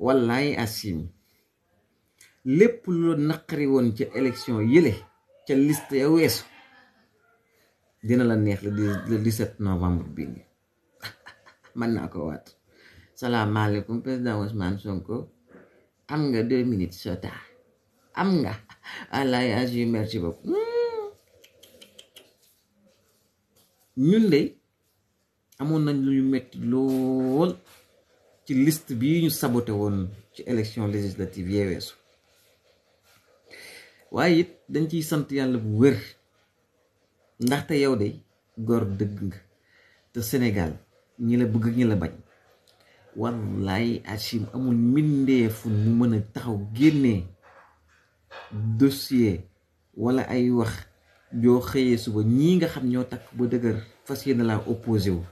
wallaay asim lépp lu naqari woon ca élection yële ca liste ya weesu dina la neex le 17 novembre bii nii mën naa ko waat. salaamaaleykum président Ousmane Sonko am nga 2 minutes sota am nga wallaay asim merci beaucoup. ñun de amoon nañ lu ñu metti lool ci liste bii ñu saboté woon ci élection législative yee weesu waaye it dañ ciy sant yàlla bu wér ndaxte yow de góor dëgg nga te Sénégal ñi la bëgg ñi la bañ wallaay Achim amul mbindeefu mu mën a taxaw génnee dossier wala ay wax joo xëyee suba ñii nga xam ñoo takk ba dëgër fas yéene laa opposé wu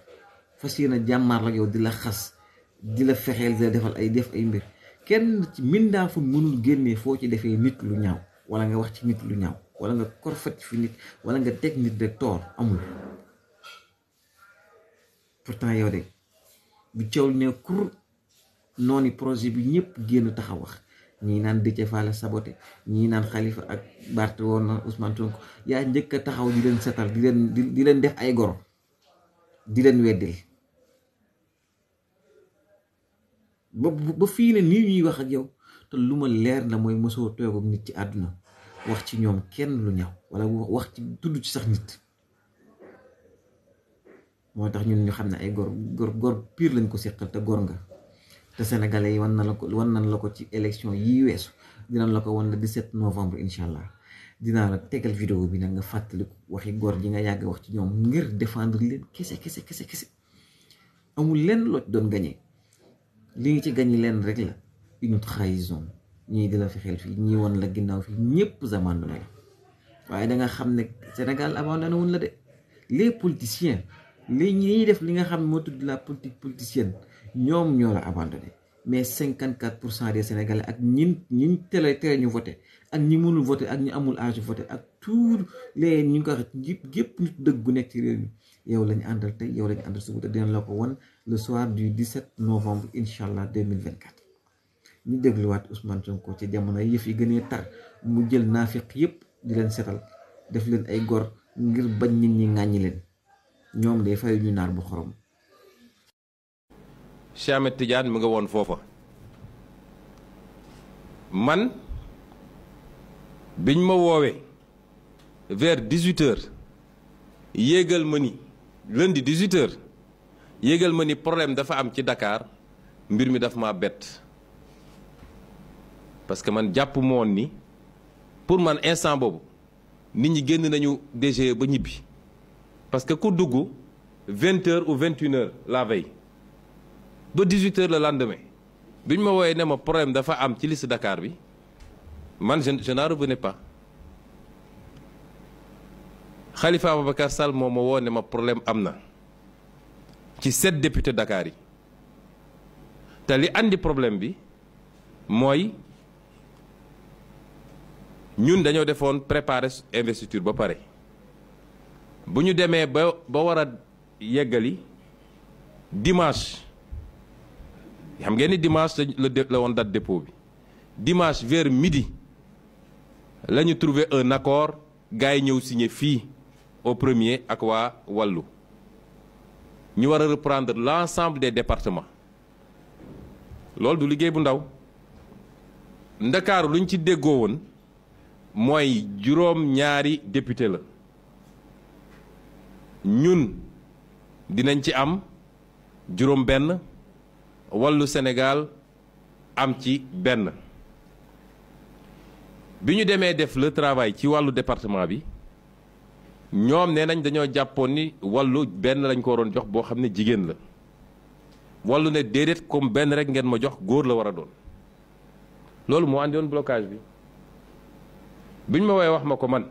fas yéene jàmmaar la yow di la xas di la fexeel di la defal ay def ay mbir kenn ci mbindaafu mënul génnee foo ci defee nit lu ñaaw wala nga wax ci nit lu ñaaw wala nga korfat fi nit wala nga teg nit de toor amul. pourtant yow de bu coow ne kur noonu projet bi ñëpp génn taxaw wax ñii naan Déthié Fall saboté ñii naan Khalifa ak Barth woon na Ousmane Sonko yaa njëkk a taxaw di leen setal di leen def ay goro di leen weddil ba fii ne nii ñuy wax ak yow te lu ma leer na mooy mosoo toogum nit ci àdduna wax ci ñoom kenn lu ñaaw wala wax ci tudd ci sax nit. moo tax ñun ñu xam ne ay gor pire lañ ko seqal te gor nga te sénégalais yi wan nan la ko ci élection yii weesu dinañ la ko wan le 17 novembre incha allah dinaa la tegal vidéo bi nag nga fàttaliku waxi gor ji nga yàgg wax ci ñoom ngir défendre leen kese amul lenn loo doon gañee li nga ci gañi leen rek la une trahison ñii di la fexeel fii ñii wan la ginnaaw fii ñëpp abandonné la waaye da nga xam ne Sénégal abandonné wuñ la de les politiciens li ñuy def li nga xam ne moo tudd la politique politicienne ñoom ñoo la abandonné mais 54% des Sénégalais ak ñin tere ñu voté ak ñi mënul voté ak ñi amul âge voté ak tous les ñu ngi ko wax gépp nit dëgg gu nekk ci réew mi yow lañu àndal tey yow lañu àndal suba te dinañ la ko won le soir du 17 novembre incha allah 2024. ñu dégluwaat Ousmane Sonko ci jamono yëf yi gënee tar mu jël naafiq yëpp di leen setal def leen ay gor ngir bañ nit ñi ŋàññi leen ñoom de fay ñu naar bu xorom. Cheikh Ahmed Tidiane mu nga woon foofa man biñ ma woowee vers 18h yéegal ma ni lundi 18h yéegal ma ni problème dafa am ci Dakar mbir mi daf ma bett parce que man jàpp ma woon ni pour man instant boobu nit ñi génn nañu DG ba ñibbi parce que ku dugg 20h ou 21h la veille ba 18h le lendemain biñ ma wooyee ne ma problème dafa am ci liste Dakar bi man je n'en revenais pas Khalifa Ababacar Sall moo ma woo ne ma problème am na ci 7 députés Dakar yi te li andi problème bi mooy ñun dañoo defoon préparer investiture ba pare bu ñu demee ba war a yeggali dimanche xam ngeen ni dimanche la woon date dépôt bi dimanche vers midi la ñu trouvé un accord gars yi ñëw signé fii au premier ak waa wàllu ñu war a reprendre l'ensemble des départements loolu du liggéey bu ndaw ndakaaru lu ñu ci déggoo woon mooy juróom-ñaari député la ñun dinañ ci am juróom benn wàllu Sénégal am ci benn bi ñu demee def le travail ci wàllu département bi ñoom nee nañ dañoo jàppoon ni wàllu benn lañ ko waroon jox boo xam ne jigéen la wàllu ne déedéet comme benn rek ngeen ma jox góor la war a doon loolu moo andi woon blocage bi biñ ma woowee wax ma ko man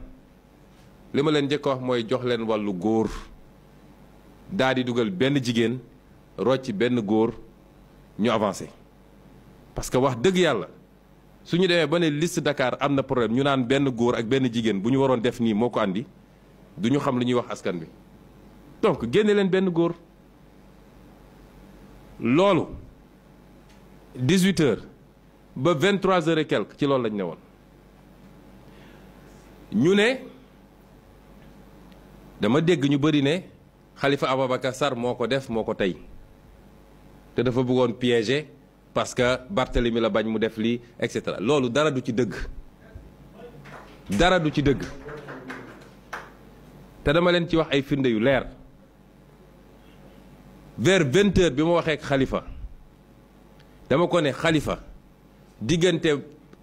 li ma leen njëkk a wax mooy jox leen wàllu góor daal di dugal benn jigéen rocc benn góor ñu avancé parce que wax dëgg yàlla su ñu demee ba ne liste Dakar am na problème ñu naan benn góor ak benn jigéen bu ñu waroon def nii moo ko andi du ñu xam lu ñuy wax askan bi donc génne leen benn góor loolu 18h ba 23 heures et quelques ci loolu lañ ne woon ñu ne dama dégg ñu bëri ne Khalifa Ababacar Sall moo ko def moo ko tey te dafa bëggoon piéger parce que Barthélemy la bañ mu def lii et cetera loolu dara du ci dëgg dara du ci dëgg te dama leen ci wax ay firnde yu leer vers 20 heures bi ma waxee ak Khalifa dama ko ne Khalifa diggante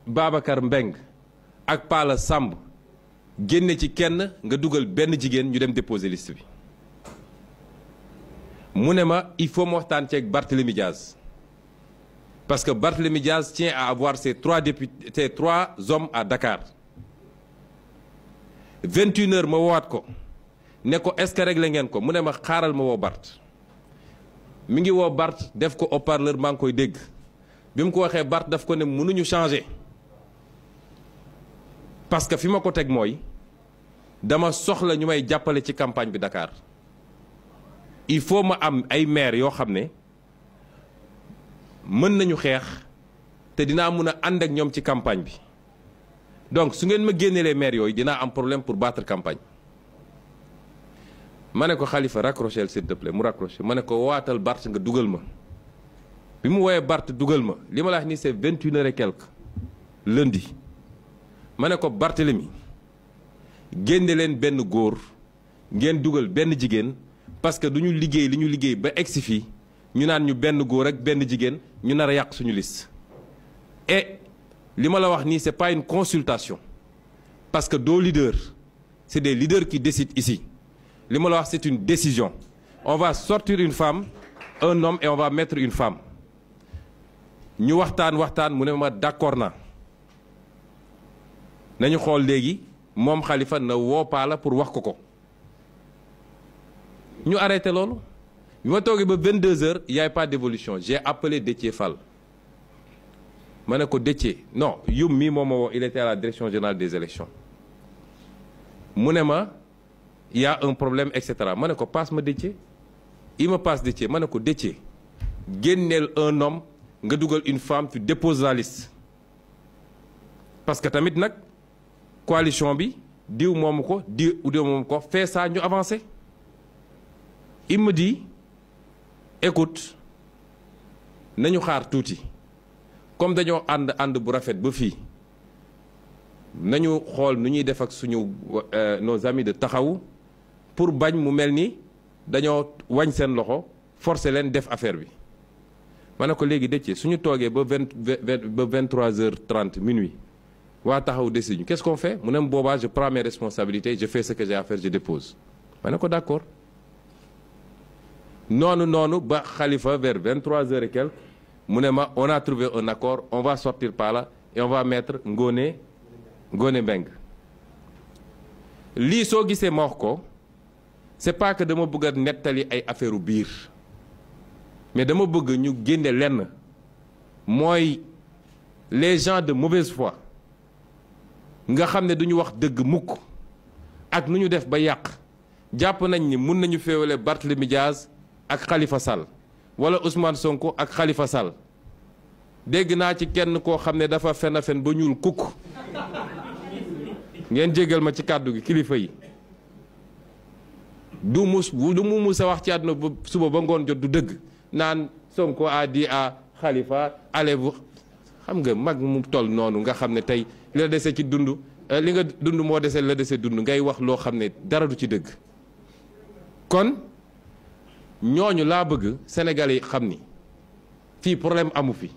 Babacar Mbeng ak Pala Samb génne ci kenn nga dugal benn jigéen ñu dem déposer liste bi mu ne ma il faut ma waxtaan ceeg Barthélemy Diaz parce que Barthélemy Diaz tient à avoir ses 3 députés, ses 3 hommes à Dakar 21 heures ma woowaat ko ne ko est-ce que réglé ngeen ko mu ne ma xaaral ma woo Barth mi ngi woo Barth def ko haut-parleur maa ngi koy dégg bi mu ko waxee Barth daf ko ne mënuñu changer parce que fi ma ko teg mooy dama soxla ñu may jàppale ci campagne bi Dakar il faut ma am ay maire yoo xam ne mën nañu xeex te dinaa mun a ànd ak ñoom ci campagne bi donc su ngeen ma génnelee maire yooyu dinaa am problème pour battre campagne ma ne ko Khalifa raccrochel s'il te plaît mu raccroché ma ne ko waatal Barth nga dugal ma bi mu woowee Barth dugal ma li ma la wax ni c'est 21 heures et quelques lundi ma ne ko Barthélemy génne leen benn góor ngeen dugal benn jigéen parce que du ñu liggéey li ñu liggéey ba egsi fii ñu naan ñu benn góor ak benn jigéen ñu nar a yàq suñu liste et li ma la wax nii c'est pas une consultation parce que doo leader c'est des leaders qui décident ici li ma la wax c'est une décision on va sortir une femme un homme et on va mettre une femme ñu waxtaan mu ne ma d'accord na nañu xool léegi moom Khalifa na woo Pala pour wax ko ñu arrêté loolu bi ma toogee ba 22 heures il y a pas d'évolution j'ai appelé Déthié Fall ma ne ko Déthié non yum mii moom ma woo il était à la direction générale des élections mu ne ma il y a un problème et cetera ma ne ko passe ma Déthié il me passe Déthié ma ne ko Déthié génneel un homme nga dugal une femme tu déposes la liste parce que tamit nag coalition bi diw moomu ko diw moomu ko fait ça ñu avancer il me dit écoute nañu xaar tuuti comme dañoo ànd bu rafet ba fii nañu xool nu ñuy def ak suñu nos amis de taxawu pour bañ mu mel ni dañoo wañ seen loxo forcer leen def affaire bi ma ne ko léegi Déthié suñu toogee ba 23h30 minuit waa taxaw décision qu'est-ce qu'on fait mu ne boobaa je prends mes responsabilités je fais ce que j'ai à faire je dépose ma ne ko d'accord noonu ba Khalifa vers 23h et quelques mu ne ma on a trouvé un accord on va sortir par là et on va mettre Ngoné Mbengue lii soo gisee ma wax ko c'est pas que dama bëgg a nettali ay affaire u biir mais dama bëgg ñu génne lenn mooy les gens de mauvaise foi nga xam ne duñu wax dëgg mukk ak nu ñu def ba yàq jàpp nañ ni mun nañu féewale Barthélemy Diaz ak Khalifa Sall wala Ousmane Sonko ak Khalifa Sall dégg naa ci kenn koo xam ne dafa fen a fen ba ñuul kukk ngeen jégal ma ci kàddu gi kilifa yi du mu mus a wax ci àdduna ba suba ba ngoon jot du dëgg naan Sonko a dit à Khalifa allez-vous xam nga mag mu toll noonu nga xam ne tey li la dese ci dund li nga dund moo dese la dese dund ngay wax loo xam ne dara du ci dëgg kon ñooñu laa bëgg Sénégalais yi xam ni fii problème amu fi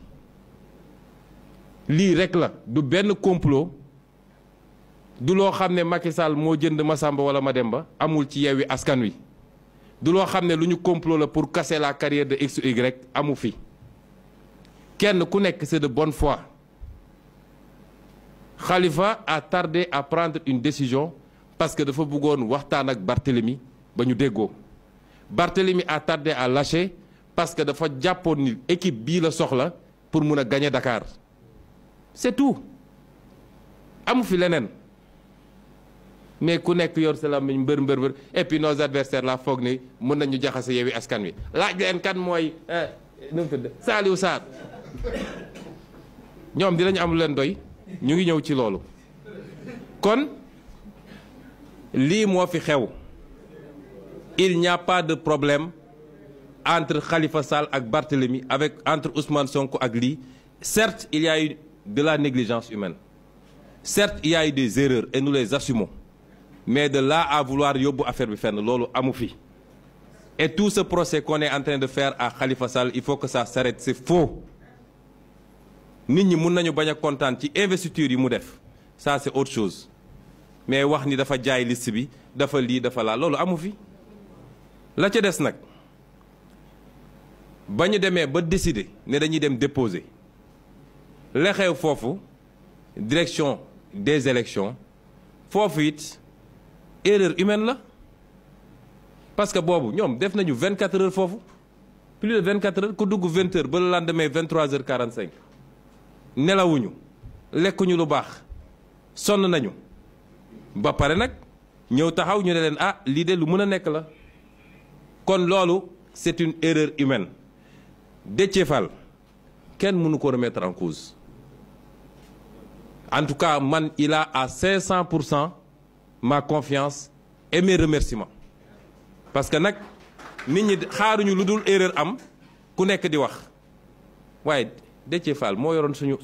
lii rek la du benn complot du loo xam ne Macky Sall moo jënd Massamba wala Mademba amul ci Yewwi Askan Wi du loo xam ne lu ñu complot la pour casser la carrière de X ou Y amu fi kenn ku nekk c'est de bonne foi Khalifa a tardé à prendre une décision parce que dafa bëggoon waxtaan ak Barthélemy ba ñu déggoo Barthélemy a tardé à lâcher parce que dafa jàppoon ni équipe bii la soxla pour mun a gagner Dakar c'est tout amu fi leneen mais ku nekk yor sa làmmiñ mbër et puis nos adversaires la foog ni mën nañu jaxase Yewwi Askan Wi laaj leen kan mooy nu mu tudd Saliou Sarr ñoom dinañ am leen doy ñu ngi ñëw ci loolu. kon lii moo fi xew il n'y a pas de problème entre Khalifa Sall ak Barthélemy avec entre Ousmane Sonko ak lii. Certes, il y a eu de la négligence humaine. Certes, il y a eu des erreurs et nous les assumons. Mais de là à vouloir yóbbu affaire bi fenn loolu amu fi. Et tout ce procès qu'on est en train de faire à Khalifa Sall, il faut que ça s'arrête, c'est faux. Nit ñi mun nañu bañ a kontaan ci investiture yi mu def. Ça c'est autre chose. Mais wax ni dafa jaay liste bi, dafa lii dafa laa loolu amu fi. La ca des nag ba ñu demee ba décider ne dañuy dem déposer. la xew foofu direction des élections foofu it erreur humaine la parce que boobu ñoom def nañu 24 heures foofu plus de 24 heures ku dugg 20 heures ba le lendemain 23h45 nelawuñu lekkuñu lu baax sonn nañu ba pare nag ñëw taxaw ñu ne leen ah lii de lu mën a nekk la kon loolu c'est une erreur humaine Déthié Fall kenn mënu ko remettre en cause. En tout cas, man, il a à 500% ma confiance et mes remerciements. Parce que nag nit ñi xaaruñu lu dul erreur am ku nekk di wax waaye Déthié Fall moo yoroon suñu